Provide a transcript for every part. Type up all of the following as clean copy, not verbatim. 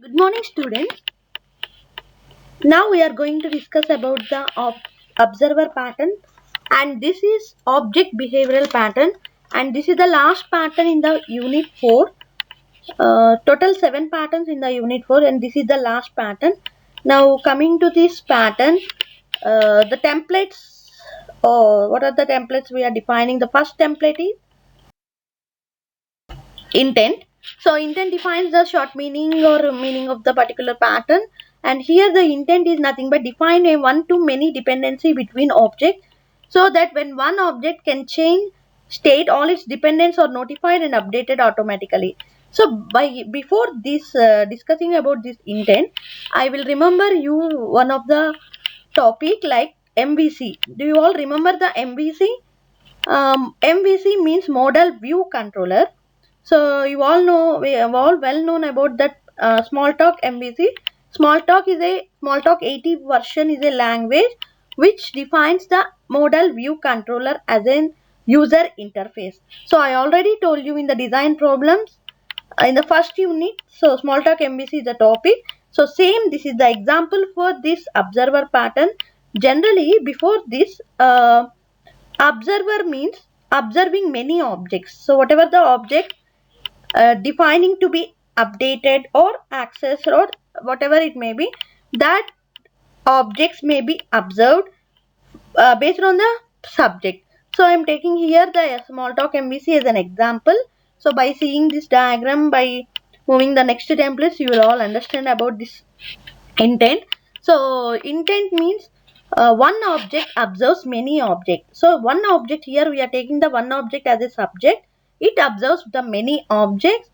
Good morning, students. Now we are going to discuss about the observer pattern, and this is object behavioral pattern, and this is the last pattern in the unit 4. Total 7 patterns in the unit 4, and this is the last pattern. Now coming to this pattern, the templates. What are the templates we are defining? The first template is intent. So intent defines the short meaning or meaning of the particular pattern, and here the intent is nothing but define a one to many dependency between objects, so that when one object can change state, all its dependents are notified and updated automatically. So before this discussing about this intent, I will remember you one of the topic like MVC. Do you all remember the MVC? MVC means model view controller. So you all know, we are all well known about that Smalltalk MVC. Smalltalk 80 version is a language which defines the model view controller as an user interface. So I already told you in the design problems in the first unit. So Smalltalk MVC is the topic. So same, this is the example for this observer pattern. Generally before this, observer means observing many objects. So whatever the object defining to be updated or accessed or whatever it may be, that objects may be observed based on the subject. So I am taking here the Smalltalk MVC as an example. So by seeing this diagram, by moving the next templates, you will all understand about this intent. So intent means one object observes many objects. So one object, here we are taking the one object as a subject. It observes the many objects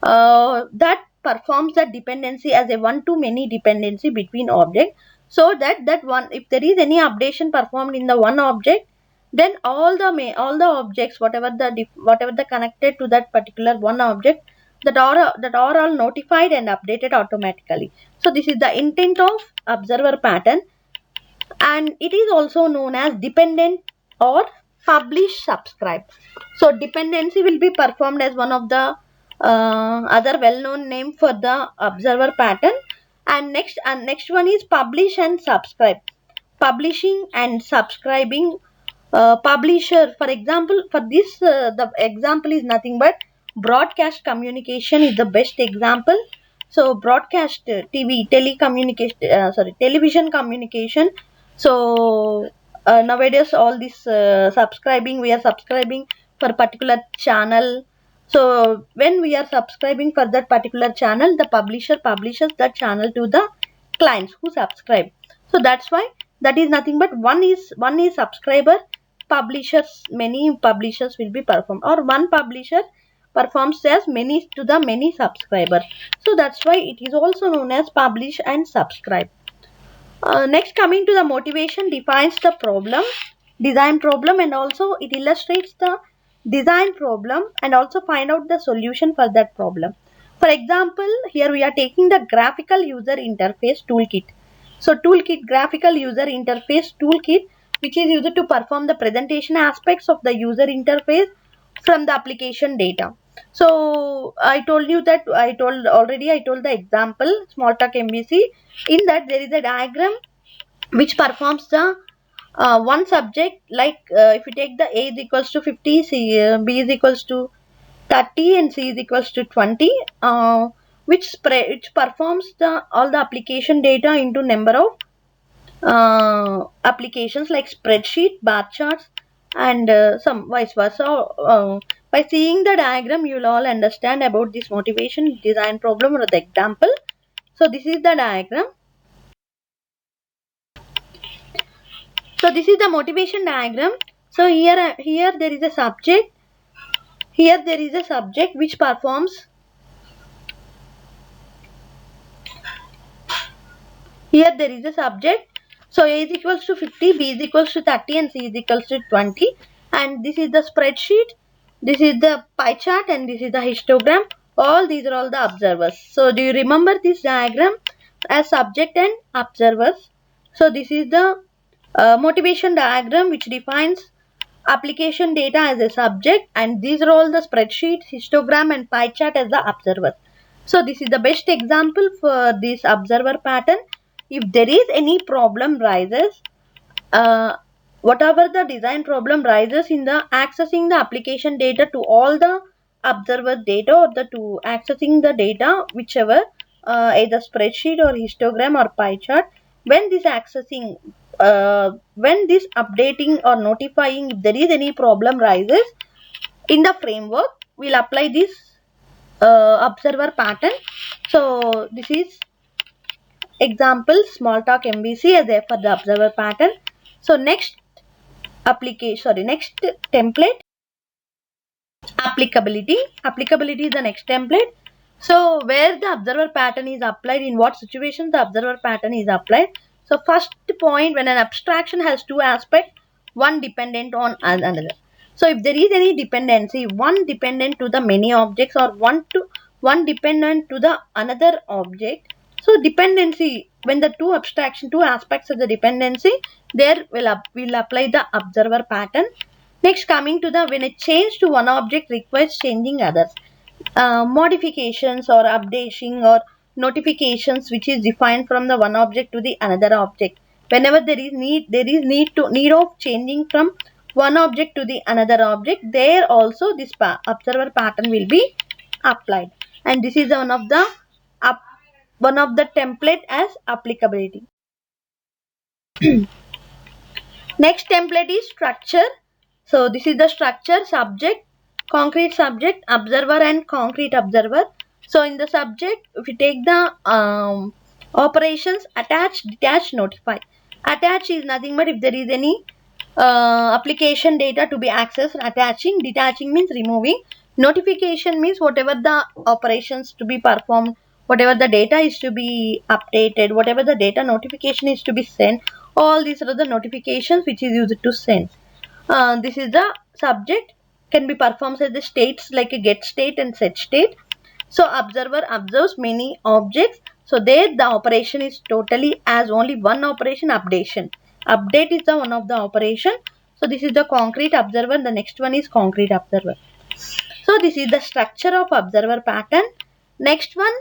that performs the dependency as a one to many dependency between objects, so that one, if there is any updation performed in the one object, then all the objects, whatever the connected to that particular one object, that are all notified and updated automatically. So this is the intent of observer pattern, and it is also known as dependent or publish subscribe. So dependency will be performed as one of the other well-known name for the observer pattern. And next one is publish and subscribe. Publishing and subscribing. Publisher, for example, for this the example is nothing but broadcast communication is the best example. So broadcast television communication. So nowadays all this subscribing, we are subscribing for particular channel. So when we are subscribing for that particular channel, the publisher publishes that channel to the clients who subscribe. So that's why that is nothing but one is subscriber, publishers, many publishers will be performed, or one publisher performs as many to the many subscribers. So that's why it is also known as publish and subscribe. Next, coming to the motivation, defines the problem, design problem, and also it illustrates the design problem and also find out the solution for that problem. For example, here we are taking the graphical user interface toolkit. So toolkit, graphical user interface toolkit, which is used to perform the presentation aspects of the user interface from the application data. So I told you that I told the example Smalltalk MVC. In that there is a diagram which performs the one subject, like if you take the A is equals to 50, B is equals to 30 and C is equals to 20, which performs the all the application data into number of applications like spreadsheet, bar charts, and some vice versa. By seeing the diagram, you will all understand about this motivation, design problem, or the example. So this is the diagram. So this is the motivation diagram. So here there is a subject. Here there is a subject which performs. Here there is a subject. So A is equals to 50, B is equals to 30, and C is equals to 20. And this is the spreadsheet. This is the pie chart, and this is the histogram. All these are all the observers. So do you remember this diagram as subject and observers? So this is the motivation diagram which defines application data as a subject, and these are all the spreadsheet, histogram, and pie chart as the observers. So this is the best example for this observer pattern. If there is any problem rises, whatever the design problem rises in the accessing the application data to all the observer data, or the to accessing the data whichever, either spreadsheet or histogram or pie chart, when this accessing, when this updating or notifying, if there is any problem rises in the framework, we'll apply this observer pattern. So this is example Smalltalk MVC as there for the observer pattern. So next next template, applicability. Applicability is the next template. So where the observer pattern is applied, in what situation the observer pattern is applied. So first point, when an abstraction has two aspects, one dependent on another. So if there is any dependency, one dependent to the many objects, or one dependent to the another object. So dependency, when the two aspects of the dependency, there will apply the observer pattern. Next, coming to the when a change to one object requires changing others. Modifications or updating or notifications which is defined from the one object to the another object. Whenever there is need of changing from one object to the another object, there also this observer pattern will be applied. And this is one of the template as applicability. Next template is structure. So this is the structure: subject, concrete subject, observer and concrete observer. So in the subject, if you take the operations attach, detach, notify. Attach is nothing but if there is any application data to be accessed, attaching. Detaching means removing. Notification means whatever the operations to be performed, whatever the data is to be updated, whatever the data notification is to be sent, all these are the notifications which is used to send. This is the subject, can be performed as the states like a get state and set state. So observer observes many objects. So there the operation is totally as only one operation, updation. Update is the one of the operation. So this is the concrete observer. The next one is concrete observer. So this is the structure of observer pattern. Next one.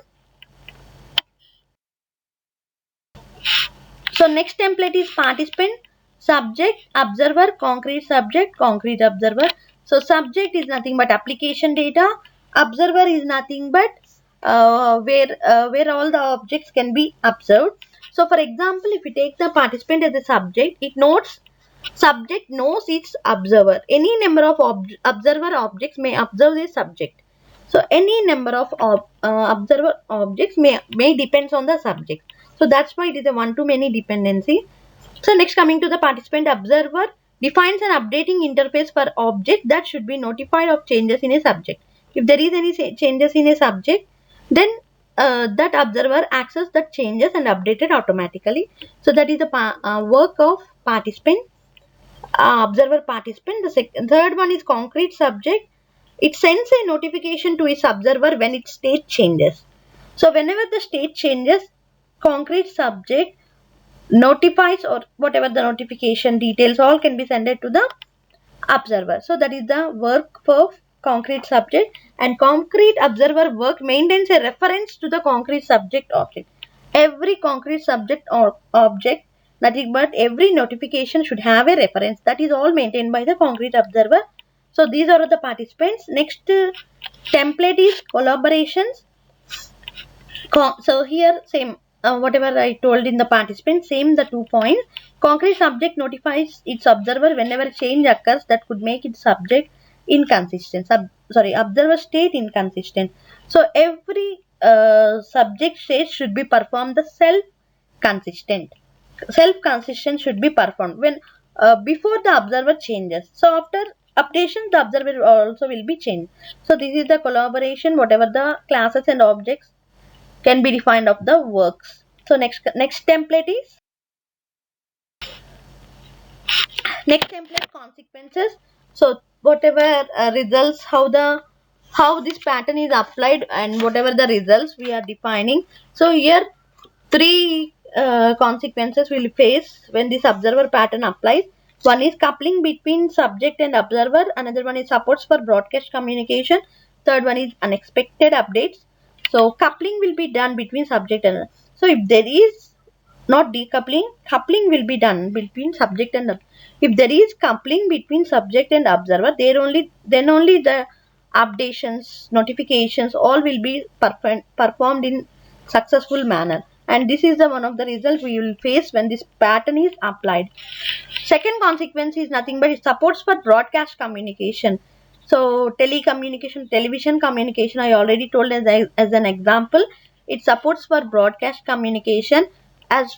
So next template is participant, subject, observer, concrete subject, concrete observer. So subject is nothing but application data. Observer is nothing but where all the objects can be observed. So for example, if we take the participant as a subject, it notes subject knows its observer. Any number of observer objects may observe the subject. So any number of observer objects may depends on the subject. So that's why it is a one-to-many dependency. So next, coming to the participant, observer defines an updating interface for object that should be notified of changes in a subject. If there is any changes in a subject, then that observer access that changes and updated automatically. So that is the work of participant, observer participant. The third one is concrete subject. It sends a notification to its observer when its state changes. So whenever the state changes, concrete subject notifies, or whatever the notification details all can be sent to the observer. So that is the work of concrete subject. And concrete observer work maintains a reference to the concrete subject object. Every concrete subject or object, nothing but every notification should have a reference. That is all maintained by the concrete observer. So these are the participants. Next template is collaborations. So here same whatever I told in the participant, same the 2 points. Concrete subject notifies its observer whenever change occurs that could make its subject inconsistent. Observer state inconsistent. So every subject state should be performed the self-consistent. Self-consistent should be performed when before the observer changes. So after updation, the observer also will be changed. So this is the collaboration, whatever the classes and objects can be defined of the works. So next template is consequences. So whatever results, how this pattern is applied and whatever the results we are defining. So here 3 consequences will face when this observer pattern applies. One is coupling between subject and observer. Another one is supports for broadcast communication. Third one is unexpected updates. So coupling will be done between subject and, so if there is not decoupling, coupling will be done between subject and, if there is coupling between subject and observer, then only the updations, notifications, all will be performed in successful manner. And this is the one of the results we will face when this pattern is applied. Second consequence is nothing but it supports for broadcast communication. So telecommunication, television communication, I already told as an example. It supports for broadcast communication as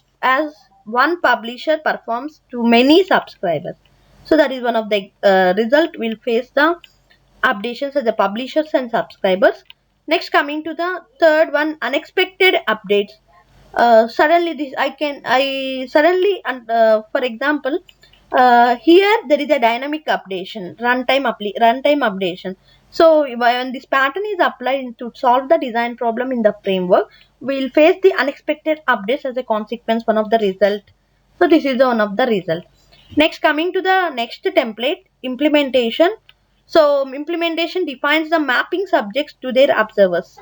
one publisher performs to many subscribers. So that is one of the result will face the updations as the publishers and subscribers. Next, coming to the third one, unexpected updates. Suddenly this I suddenly, for example, here there is a dynamic updation, runtime updation. So when this pattern is applied to solve the design problem in the framework, we will face the unexpected updates as a consequence, one of the result. So this is the one of the result. Next, coming to the next template, implementation. So implementation defines the mapping subjects to their observers.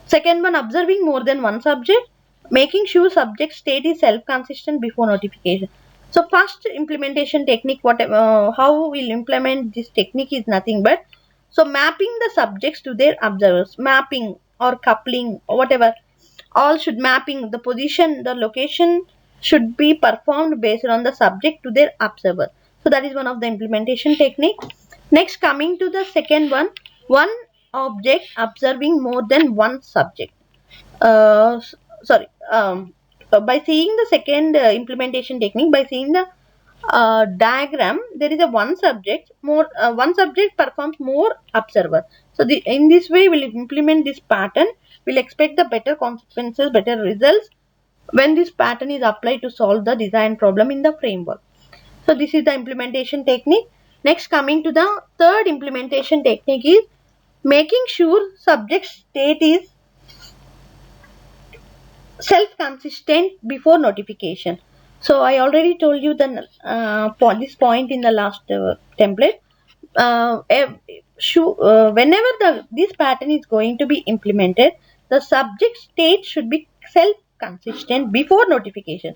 Second one, observing more than one subject, making sure subject state is self-consistent before notification. So first implementation technique, how we'll implement this technique is nothing but, so mapping the subjects to their observers, mapping or coupling or whatever, all should mapping the position, the location should be performed based on the subject to their observer. So that is one of the implementation technique. Next, coming to the second one object observing more than one subject. Uh, s- sorry. By seeing the second implementation technique, by seeing the diagram, there is a one subject performs more observer. So in this way, we'll implement this pattern. We'll expect the better consequences, better results when this pattern is applied to solve the design problem in the framework. So this is the implementation technique. Next, coming to the third implementation technique is making sure subject state is self-consistent before notification. So I already told you the this point in the last template. Whenever this pattern is going to be implemented, the subject state should be self-consistent before notification.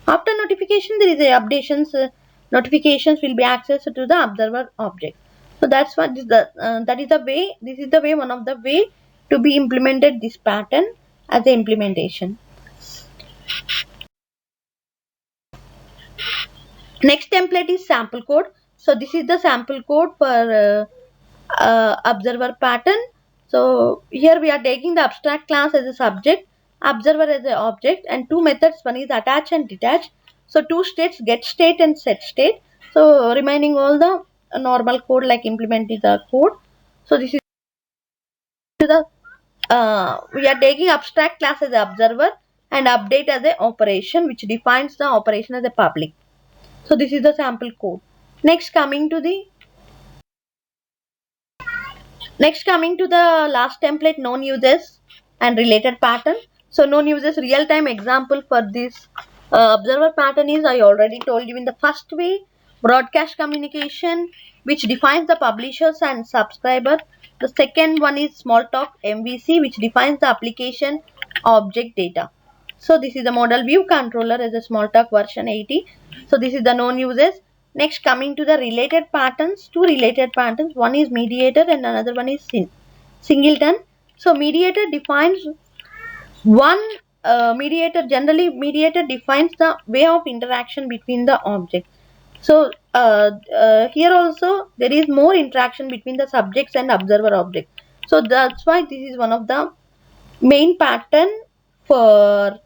After notification, there is a updations. Notifications will be accessed to the observer object. So that's what is the that is the way. This is the way, one of the way to be implemented this pattern as a implementation. Next template is sample code. So this is the sample code for observer pattern. So here we are taking the abstract class as a subject, observer as an object, and two methods. One is attach and detach. So two states, get state and set state. So remaining all the normal code like implement is the code. So this is the we are taking abstract class as an observer and update as an operation, which defines the operation as a public. So this is the sample code. Next, coming to the last template, known uses and related pattern. So known uses real-time example for this observer pattern is, I already told you in the first way, broadcast communication, which defines the publishers and subscriber. The second one is Smalltalk MVC, which defines the application object data. So this is the model view controller as a Smalltalk version 80. So this is the known uses. Next, coming to the related patterns, two related patterns. One is mediator and another one is singleton. So mediator defines one generally mediator defines the way of interaction between the objects. So here also there is more interaction between the subjects and observer objects. So that's why this is one of the main pattern for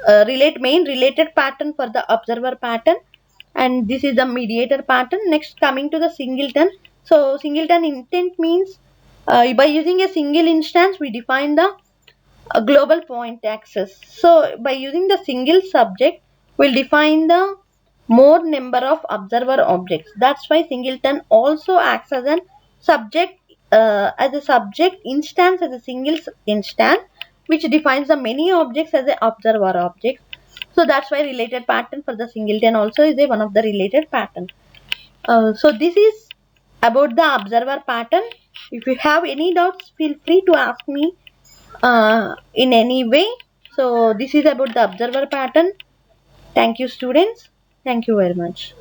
main related pattern for the observer pattern, and this is the mediator pattern. Next, coming to the singleton. So singleton intent means by using a single instance we define the global point access. So by using the single subject we'll define the more number of observer objects. That's why singleton also acts as a subject instance, as a single instance, which defines the many objects as a observer object. So that's why related pattern for the singleton also is one of the related pattern. So this is about the observer pattern. If you have any doubts, feel free to ask me in any way. So this is about the observer pattern. Thank you, students. Thank you very much.